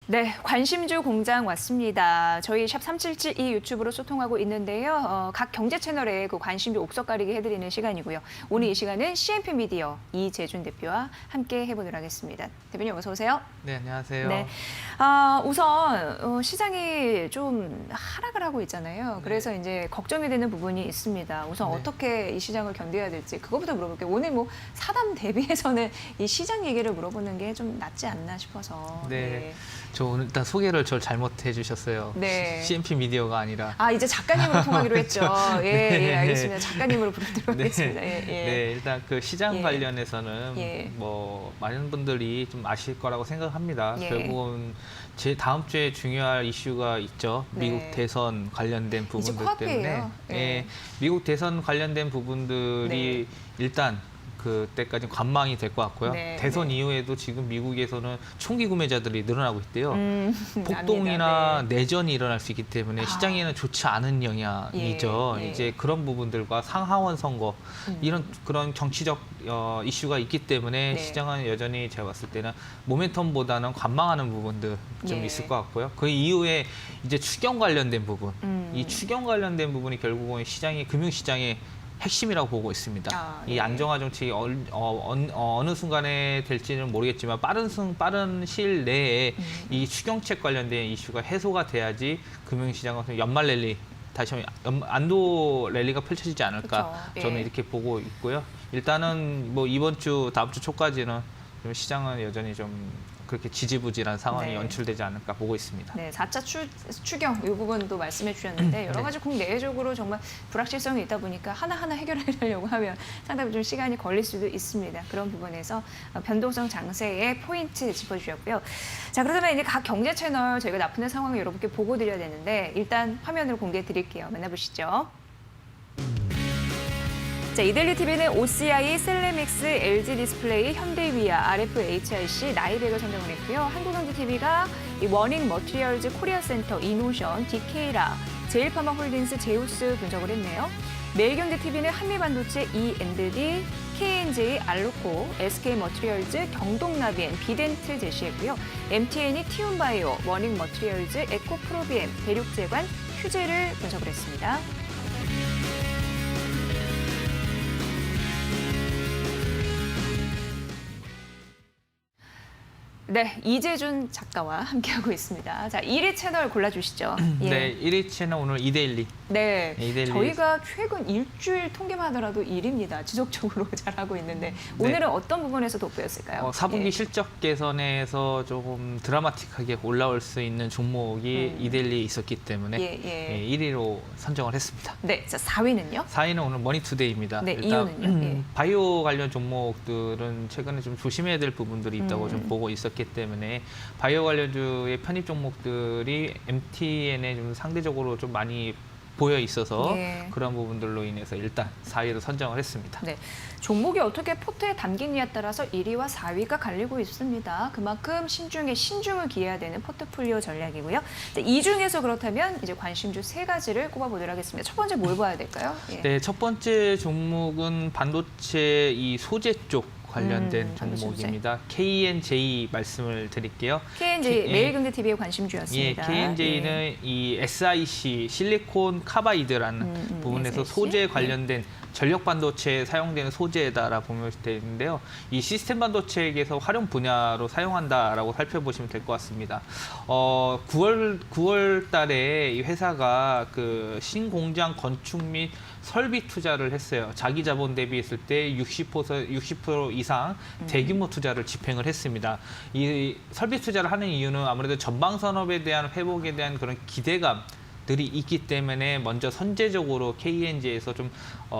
네, 관심주 공장 왔습니다. 저희 샵 3772 유튜브로 소통하고 있는데요. 각 경제 채널에 그 관심주 옥석 가리기 해드리는 시간이고요. 오늘 이 시간은 CNP 미디어 이재준 대표와 함께 해보도록 하겠습니다. 대표님 어서 오세요. 네, 안녕하세요. 네, 우선 시장이 좀 하락을 하고 있잖아요. 그래서 이제 걱정이 되는 부분이 있습니다. 우선 네. 어떻게 이 시장을 견뎌야 될지 그것부터 물어볼게요. 오늘 뭐 사담 대비해서는 이 시장 얘기를 물어보는 게 좀 낫지 않나 싶어서. 네. 저 오늘 일단 소개를 저 잘못해 주셨어요. 네. CNP 미디어가 아니라. 이제 작가님으로 통하기로 했죠. 예, 네. 예, 알겠습니다. 작가님으로 부르도록 하겠습니다. 예, 예. 네, 일단 그 시장 예. 관련해서는 예. 뭐 많은 분들이 좀 아실 거라고 생각합니다. 예. 결국은 제 다음 주에 중요할 이슈가 있죠. 네. 미국 대선 관련된 부분들 코앞이에요. 때문에. 예. 예, 미국 대선 관련된 부분들이 일단 그때까지 관망이 될 것 같고요. 네, 대선 네. 이후에도 지금 미국에서는 총기 구매자들이 늘어나고 있대요. 납니다. 폭동이나 네. 내전이 일어날 수 있기 때문에 시장에는 좋지 않은 영향이죠. 예, 예. 이제 그런 부분들과 상하원 선거 이런 그런 정치적 이슈가 있기 때문에 네. 시장은 여전히 제가 봤을 때는 모멘텀보다는 관망하는 부분들 좀 예. 있을 것 같고요. 그 이후에 이제 추경 관련된 부분, 이 추경 관련된 부분이 결국은 시장이 금융시장의 핵심이라고 보고 있습니다. 이 네. 안정화 정책이 어느 순간에 될지는 모르겠지만 빠른 시일 내에 이 추경책 관련된 이슈가 해소가 돼야지 금융시장은 연말 랠리 다시 안도 랠리가 펼쳐지지 않을까 그렇죠. 저는 예. 이렇게 보고 있고요. 일단은 뭐 이번 주 다음 주 초까지는 좀 시장은 여전히 좀 그렇게 지지부진한 상황이 네. 연출되지 않을까 보고 있습니다. 네, 4차 추경 이 부분도 말씀해 주셨는데 여러 가지 국내외적으로 정말 불확실성이 있다 보니까 하나하나 해결하려고 하면 상당히 좀 시간이 걸릴 수도 있습니다. 그런 부분에서 변동성 장세의 포인트 짚어주셨고요. 자, 그렇다면 이제 각 경제 채널 저희가 납품된 상황을 여러분께 보고 드려야 되는데 일단 화면으로 공개해 드릴게요. 만나보시죠. 자, 이데일리 TV는 OCI, 셀레믹스, LG 디스플레이, 현대위아, RFHIC, 나이백을 선정을 했고요. 한국경제TV가 이 워닝 머티리얼즈 코리아센터, 이노션, 디케이라, 제일파마홀딩스, 제우스 분석을 했네요. 매일경제TV는 한미반도체, E&D, KNJ, 알루코, SK머티리얼즈, 경동나비엔, 비덴트 제시했고요. MTN이 티움바이오, 워닝 머티리얼즈, 에코프로비엠, 대륙재관, 휴재를 분석을 했습니다. 네, 이재준 작가와 함께하고 있습니다. 자, 1위 채널 골라주시죠. 예. 네, 1위 채널 오늘 이데일리. 네, 이데일리. 저희가 최근 일주일 통계만 하더라도 1위입니다. 지속적으로 잘하고 있는데 오늘은 어떤 부분에서 돋보였을까요? 4분기 예. 실적 개선에서 조금 드라마틱하게 올라올 수 있는 종목이 이데일리에 있었기 때문에 예. 1위로 선정을 했습니다. 네, 자, 4위는요? 4위는 오늘 머니투데이입니다. 네, 일단 이유는요? 예. 바이오 관련 종목들은 최근에 좀 조심해야 될 부분들이 있다고 좀 보고 있었기 때문에 바이오 관련주의 편입 종목들이 MTN에 좀 상대적으로 좀 많이 보여 있어서 예. 그런 부분들로 인해서 일단 4위로 선정을 했습니다. 네, 종목이 어떻게 포트에 담기느냐에 따라서 1위와 4위가 갈리고 있습니다. 그만큼 신중에 신중을 기해야 되는 포트폴리오 전략이고요. 이 중에서 그렇다면 이제 관심주 3가지를 꼽아보도록 하겠습니다. 첫 번째 뭘 봐야 될까요? 예. 네, 첫 번째 종목은 반도체 이 소재 쪽 관련된 반도체 종목입니다. KNJ 말씀을 드릴게요. KNJ 매일경제TV의 관심주였습니다. KNJ는 예. 이 SiC 실리콘 카바이드라는 부분에서 SiC? 소재 관련된 전력 반도체에 사용되는 소재다라고 보면 되는데요. 이 시스템 반도체에서 활용 분야로 사용한다라고 살펴보시면 될 것 같습니다. 9월 달에 이 회사가 그 신공장 건축 및 설비 투자를 했어요. 자기 자본 대비했을 때 60% 이상 대규모 투자를 집행을 했습니다. 이 설비 투자를 하는 이유는 아무래도 전방 산업에 대한 회복에 대한 그런 기대감들이 있기 때문에 먼저 선제적으로 KNG에서 좀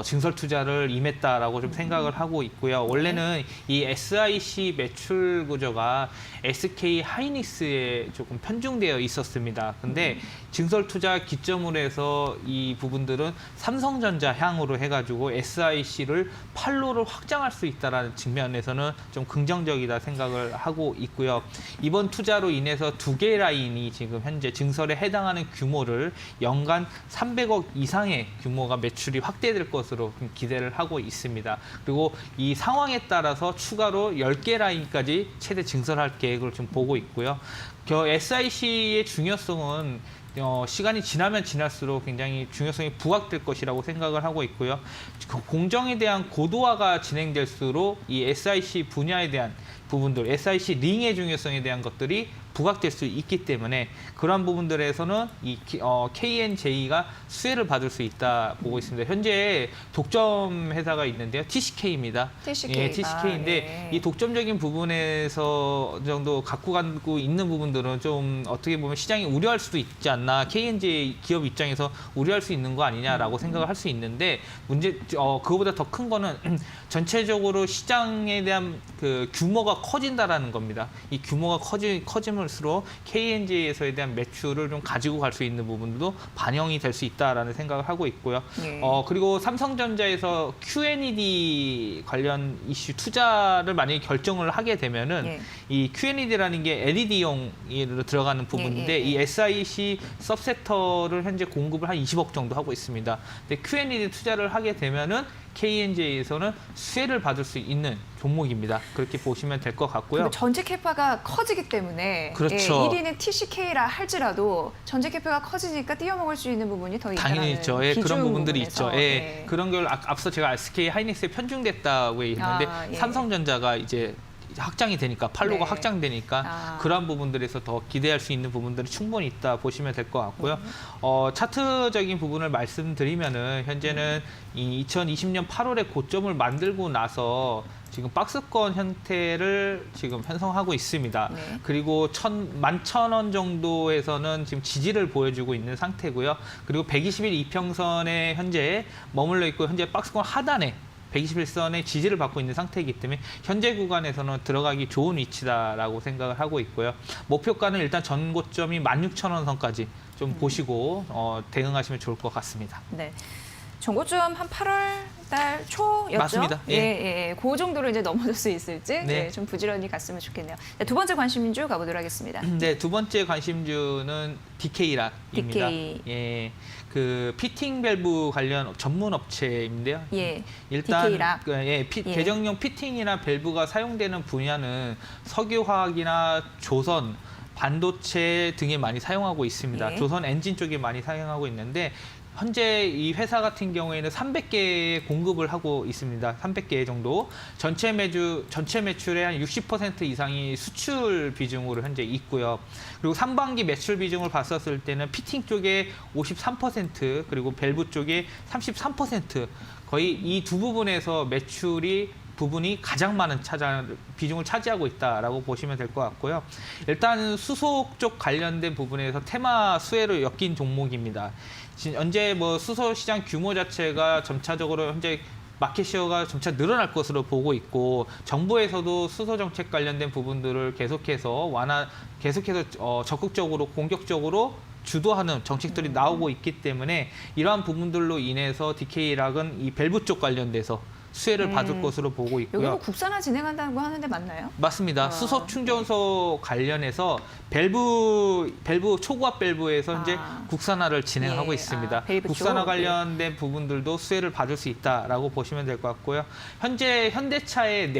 증설 투자를 임했다라고 좀 생각을 하고 있고요. 원래는 이 SiC 매출 구조가 SK 하이닉스에 조금 편중되어 있었습니다. 근데 증설 투자 기점으로 해서 이 부분들은 삼성전자 향으로 해가지고 SiC를 판로를 확장할 수 있다는 측면에서는 좀 긍정적이다 생각을 하고 있고요. 이번 투자로 인해서 2개 라인이 지금 현재 증설에 해당하는 규모를 부분들 연간 300억 이상의 규모가 매출이 확대될 것으로 기대를 하고 있습니다. 그리고 이 상황에 따라서 추가로 10개 라인까지 최대 증설할 계획을 좀 보고 있고요. SIC의 중요성은 시간이 지나면 지날수록 굉장히 중요성이 부각될 것이라고 생각을 하고 있고요. 공정에 대한 고도화가 진행될수록 이 SIC 분야에 대한 부분들, SIC 링의 중요성에 대한 것들이 부각될 수 있기 때문에 그러한 부분들에서는 이 KNJ가 수혜를 받을 수 있다 보고 있습니다. 현재 독점 회사가 있는데요. TCK입니다. 예, TCK인데 이 독점적인 부분에서 정도 갖고 가고 있는 부분들은 좀 어떻게 보면 시장이 우려할 수도 있지 않나. KNJ 기업 입장에서 우려할 수 있는 거 아니냐라고 생각을 할 수 있는데 그거보다 더 큰 거는 전체적으로 시장에 대한 그 규모가 커진다라는 겁니다. 이 규모가 커짐을수록 KNJ에서에 대한 매출을 좀 가지고 갈 수 있는 부분도 반영이 될 수 있다라는 생각을 하고 있고요. 예. 그리고 삼성전자에서 QNED 관련 이슈 투자를 만약에 결정을 하게 되면은 예. 이 QNED라는 게 LED용으로 들어가는 부분인데 예. 이 SIC 서브섹터를 현재 공급을 한 20억 정도 하고 있습니다. 근데 QNED 투자를 하게 되면은 KNJ에서는 수혜를 받을 수 있는 종목입니다. 그렇게 보시면 될 것 같고요. 전체 캐파가 커지기 때문에 그렇죠. 1위는 TCK라 할지라도 전체 캐파가 커지니까 뛰어먹을 수 있는 부분이 더 있다는 당연히 있죠. 예, 그런 부분들이 부분에서. 있죠. 예, 그런 걸 앞서 제가 SK 하이닉스에 편중됐다고 얘기했는데 예. 삼성전자가 이제 확장이 되니까 팔로가 네. 확장되니까 그러한 부분들에서 더 기대할 수 있는 부분들이 충분히 있다 보시면 될 것 같고요. 차트적인 부분을 말씀드리면은 현재는 이 2020년 8월에 고점을 만들고 나서 지금 박스권 형태를 지금 편성하고 있습니다. 네. 그리고 11,000원 정도에서는 지금 지지를 보여주고 있는 상태고요. 그리고 120일 이평선에 현재 머물러 있고 현재 박스권 하단에 121선의 지지를 받고 있는 상태이기 때문에 현재 구간에서는 들어가기 좋은 위치다라고 생각을 하고 있고요. 목표가는 일단 전고점이 16,000원 선까지 좀 보시고 대응하시면 좋을 것 같습니다. 네. 전고점 한 8월 달 초였죠? 맞습니다. 예. 예. 그 정도로 이제 넘어질 수 있을지 네. 좀 부지런히 갔으면 좋겠네요. 네, 두 번째 관심주 가보도록 하겠습니다. 네, 두 번째 관심주는 DK락입니다. DK. 예. 그 피팅 밸브 관련 전문 업체인데요. 예. 일단 DK락. 예, 개정용 피팅이나 밸브가 사용되는 분야는 석유화학이나 조선, 반도체 등에 많이 사용하고 있습니다. 예. 조선 엔진 쪽에 많이 사용하고 있는데 현재 이 회사 같은 경우에는 300개 공급을 하고 있습니다. 300개 정도. 전체 매출의 한 60% 이상이 수출 비중으로 현재 있고요. 그리고 상반기 매출 비중을 봤었을 때는 피팅 쪽에 53%, 그리고 밸브 쪽에 33%, 거의 이 두 부분에서 부분이 가장 많은 비중을 차지하고 있다라고 보시면 될 것 같고요. 일단 수소 쪽 관련된 부분에서 테마 수혜를 엮인 종목입니다. 현재 수소 시장 규모 자체가 점차적으로 현재 마켓시어가 점차 늘어날 것으로 보고 있고 정부에서도 수소 정책 관련된 부분들을 계속해서 적극적으로 공격적으로 주도하는 정책들이 나오고 있기 때문에 이러한 부분들로 인해서 DK락은 이 밸브 쪽 관련돼서 수혜를 받을 것으로 보고 있고요. 여기 뭐 국산화 진행한다는 거 하는데 맞나요? 맞습니다. 수소 충전소 관련해서 밸브 초고압 밸브에서 현재 국산화를 진행하고 있습니다. 국산화 관련된 부분들도 수혜를 받을 수 있다라고 보시면 될 것 같고요. 현재 현대차의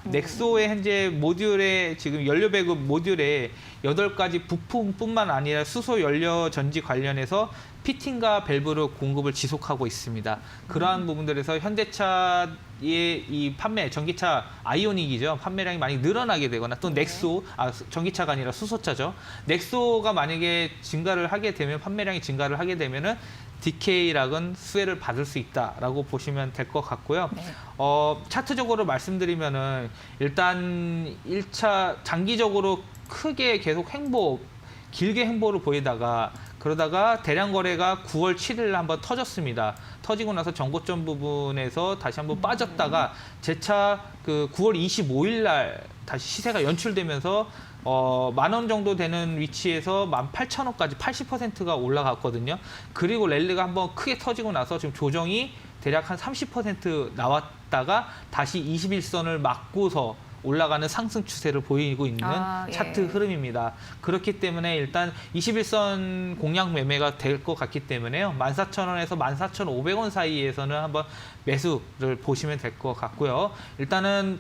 넥소의 현재 모듈에 지금 연료 배급 모듈에 8가지 부품뿐만 아니라 수소 연료 전지 관련해서 피팅과 밸브로 공급을 지속하고 있습니다. 그러한 부분들에서 현대차의 이 전기차 아이오닉이죠. 판매량이 많이 늘어나게 되거나 또 전기차가 아니라 수소차죠. 넥소가 만약에 판매량이 증가를 하게 되면은 DK락은 수혜를 받을 수 있다라고 보시면 될 것 같고요. 네. 차트적으로 말씀드리면은 일단 1차 장기적으로 크게 계속 길게 횡보를 보이다가 그러다가 대량 거래가 9월 7일 한번 터졌습니다. 터지고 나서 정고점 부분에서 다시 한번 빠졌다가 재차 그 9월 25일 날 다시 시세가 연출되면서 10,000원 정도 되는 위치에서 18,000원까지 80%가 올라갔거든요. 그리고 랠리가 한번 크게 터지고 나서 지금 조정이 대략 한 30% 나왔다가 다시 21선을 맞고서 올라가는 상승 추세를 보이고 있는 예. 차트 흐름입니다. 그렇기 때문에 일단 21선 공략 매매가 될 것 같기 때문에요. 14,000원에서 14,500원 사이에서는 한번 매수를 보시면 될 것 같고요. 일단은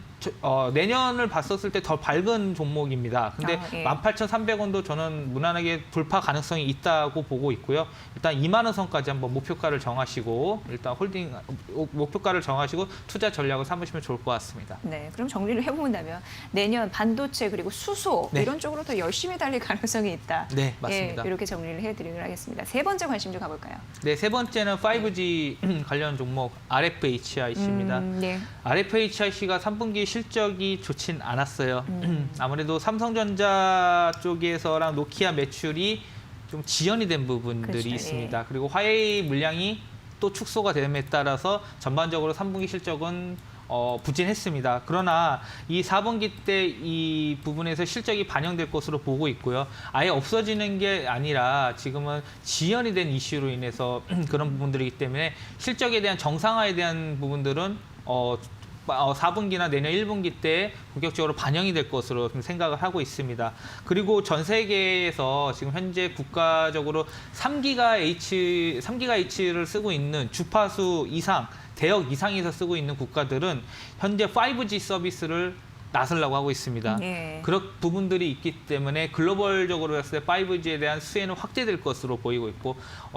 내년을 봤었을 때 더 밝은 종목입니다. 근데 예. 18,300원도 저는 무난하게 돌파 가능성이 있다고 보고 있고요. 일단 2만 원 선까지 한번 목표가를 정하시고 일단 홀딩 목표가를 정하시고 투자 전략을 삼으시면 좋을 것 같습니다. 네, 그럼 정리를 해본다면 내년 반도체 그리고 수소 네. 이런 쪽으로 더 열심히 달릴 가능성이 있다. 네, 맞습니다. 예, 이렇게 정리를 해드리도록 하겠습니다. 세 번째 관심 좀 가볼까요? 네, 세 번째는 5G 관련 종목 RFHIC입니다. 네. RFHIC가 3분기 실적이 좋진 않았어요. 아무래도 삼성전자 쪽에서랑 노키아 매출이 좀 지연이 된 부분들이 그렇죠, 있습니다. 예. 그리고 화웨이 물량이 또 축소가 됨에 따라서 전반적으로 3분기 실적은 부진했습니다. 그러나 이 4분기 때 이 부분에서 실적이 반영될 것으로 보고 있고요. 아예 없어지는 게 아니라 지금은 지연이 된 이슈로 인해서 그런 부분들이기 때문에 실적에 대한 정상화에 대한 부분들은 4분기나 내년 1분기 때 본격적으로 반영이 될 것으로 생각을 하고 있습니다. 그리고 전 세계에서 지금 현재 국가적으로 3GHz를 쓰고 있는 주파수 이상, 대역 이상에서 쓰고 있는 국가들은 현재 5G 서비스를 나서려고 하고 있습니다. 예. 그런 부분들이 있기 때문에 글로벌적으로 봤을 때 5G에 대한 수혜는 확대될 것으로 보이고 있고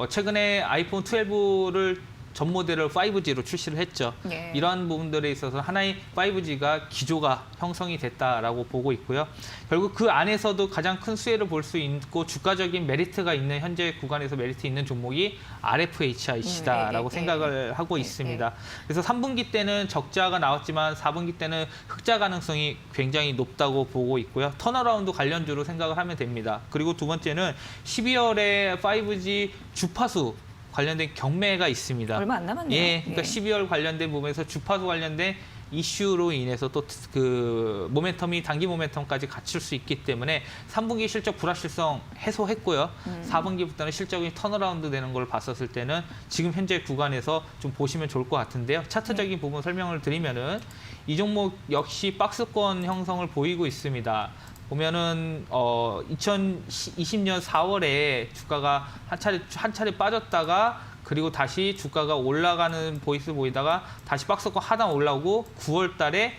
최근에 아이폰 12를 전 모델을 5G로 출시를 했죠. 예. 이러한 부분들에 있어서 하나의 5G가 기조가 형성이 됐다라고 보고 있고요. 결국 그 안에서도 가장 큰 수혜를 볼 수 있고 주가적인 메리트가 있는 현재 구간에서 메리트 있는 종목이 RFHIC다라고 생각을 하고 있습니다. 그래서 3분기 때는 적자가 나왔지만 4분기 때는 흑자 가능성이 굉장히 높다고 보고 있고요. 턴어라운드 관련주로 생각을 하면 됩니다. 그리고 두 번째는 12월에 5G 주파수 관련된 경매가 있습니다. 얼마 안 남았네요. 예, 그러니까 12월 관련된 부분에서 주파수 관련된 이슈로 인해서 또 그 모멘텀이 단기 모멘텀까지 갖출 수 있기 때문에 3분기 실적 불확실성 해소했고요. 4분기부터는 실적이 턴어라운드 되는 걸 봤었을 때는 지금 현재 구간에서 좀 보시면 좋을 것 같은데요. 차트적인 부분 설명을 드리면은 이 종목 역시 박스권 형성을 보이고 있습니다. 보면은 2020년 4월에 주가가 한 차례 빠졌다가 그리고 다시 주가가 올라가는 보이스 보이다가 다시 박스권 하단 올라오고 9월 달에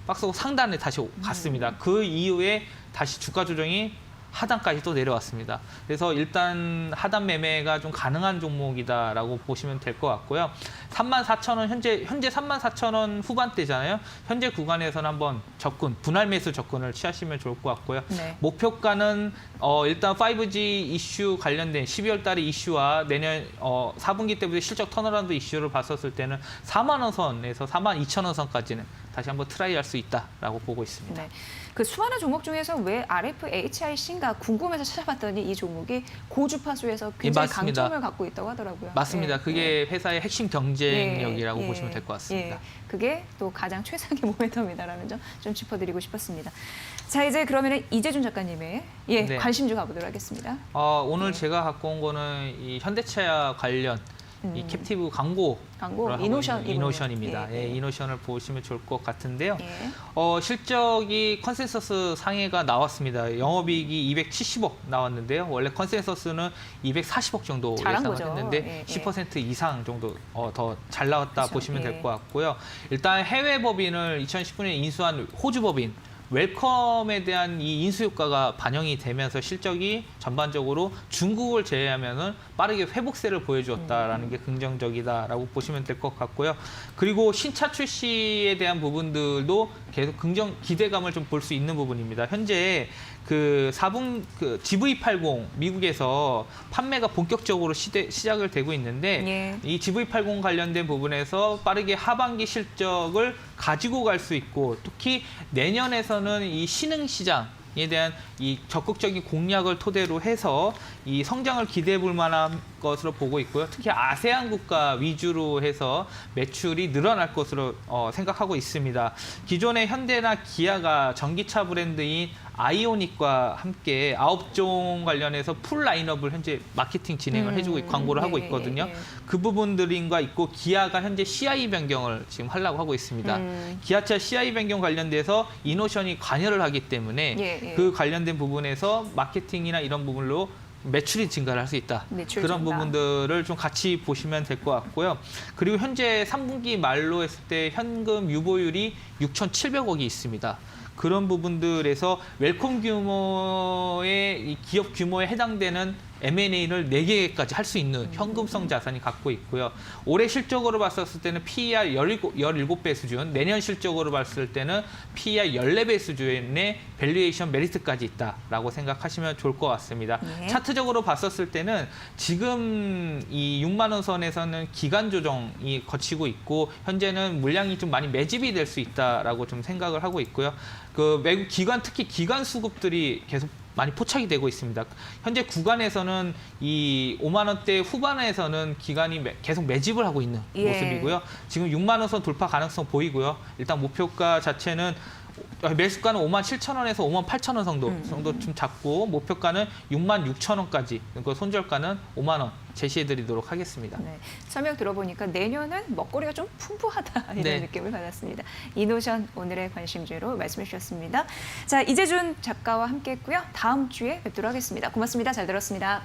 박스권 상단에 다시 갔습니다. 그 이후에 다시 주가 조정이 하단까지 또 내려왔습니다. 그래서 일단 하단 매매가 좀 가능한 종목이다라고 보시면 될 것 같고요. 34,000원 현재 34,000원 후반대잖아요. 현재 구간에서는 한번 분할 매수 접근을 취하시면 좋을 것 같고요. 네. 목표가는 일단 5G 이슈 관련된 12월 달의 이슈와 내년 4분기 때부터 실적 턴어라운드 이슈를 봤었을 때는 4만 원 선에서 4만 2천 원 선까지는 다시 한번 트라이할 수 있다라고 보고 있습니다. 네. 그 수많은 종목 중에서 왜 RFHIC인가 궁금해서 찾아봤더니 이 종목이 고주파수에서 굉장히 맞습니다. 강점을 갖고 있다고 하더라고요. 맞습니다. 예, 그게 회사의 핵심 경쟁력이라고 예, 보시면 될 것 같습니다. 예, 그게 또 가장 최상의 모멘텀이다라는 점 좀 짚어드리고 싶었습니다. 자, 이제 그러면 이재준 작가님의 네. 관심주 가보도록 하겠습니다. 오늘 네. 제가 갖고 온 거는 이 현대차 관련 이 캡티브 광고 이노션입니다. 예, 예. 이노션을 보시면 좋을 것 같은데요. 예. 실적이 컨센서스 상해가 나왔습니다. 영업이익이 270억 나왔는데요. 원래 컨센서스는 240억 정도 잘한 예상을 거죠. 했는데 예, 10% 이상 정도 더 잘 나왔다 그렇죠. 보시면 예. 될 것 같고요. 일단 해외 법인을 2019년에 인수한 호주 법인 웰컴에 대한 이 인수 효과가 반영이 되면서 실적이 전반적으로 중국을 제외하면은 빠르게 회복세를 보여주었다라는 게 긍정적이다라고 보시면 될 것 같고요. 그리고 신차 출시에 대한 부분들도 계속 기대감을 좀 볼 수 있는 부분입니다. 현재 그 GV80 미국에서 판매가 본격적으로 시작을 되고 있는데 예. 이 GV80 관련된 부분에서 빠르게 하반기 실적을 가지고 갈 수 있고 특히 내년에서는 이 신흥 시장에 대한 이 적극적인 공략을 토대로 해서 이 성장을 기대해 볼 만한 것으로 보고 있고요. 특히 아세안 국가 위주로 해서 매출이 늘어날 것으로 생각하고 있습니다. 기존의 현대나 기아가 전기차 브랜드인 아이오닉과 함께 9종 관련해서 풀 라인업을 현재 마케팅 진행을 해주고 광고를 하고 있거든요. 그 부분들인가 있고 기아가 현재 CI 변경을 지금 하려고 하고 있습니다. 기아차 CI 변경 관련돼서 이노션이 관여를 하기 때문에 그 관련된 부분에서 마케팅이나 이런 부분으로 매출이 증가를 할 수 있다. 그런 부분들을 좀 같이 보시면 될 것 같고요. 그리고 현재 3분기 말로 했을 때 현금 유보율이 6,700억이 있습니다. 그런 부분들에서 웰컴 규모의 이 기업 규모에 해당되는 M&A를 4개까지 할 수 있는 현금성 자산이 갖고 있고요. 올해 실적으로 봤었을 때는 PER 17배 수준, 내년 실적으로 봤을 때는 PER 14배 수준의 밸류에이션 메리트까지 있다라고 생각하시면 좋을 것 같습니다. 차트적으로 봤었을 때는 지금 이 6만 원 선에서는 기간 조정이 거치고 있고 현재는 물량이 좀 많이 매집이 될 수 있다라고 좀 생각을 하고 있고요. 그 외국 기관, 특히 기관 수급들이 계속 많이 포착이 되고 있습니다. 현재 구간에서는 이 5만 원대 후반에서는 기간이 계속 매집을 하고 있는 모습이고요. 지금 6만 원 선 돌파 가능성 보이고요. 일단 목표가 자체는 매수가는 57,000원에서 58,000원 정도 좀 잡고 목표가는 66,000원까지, 그리고 손절가는 5만 원 제시해드리도록 하겠습니다. 네, 설명 들어보니까 내년은 먹거리가 좀 풍부하다 이런 느낌을 받았습니다. 이노션 오늘의 관심주로 말씀해 주셨습니다. 자, 이재준 작가와 함께했고요. 다음 주에 뵙도록 하겠습니다. 고맙습니다. 잘 들었습니다.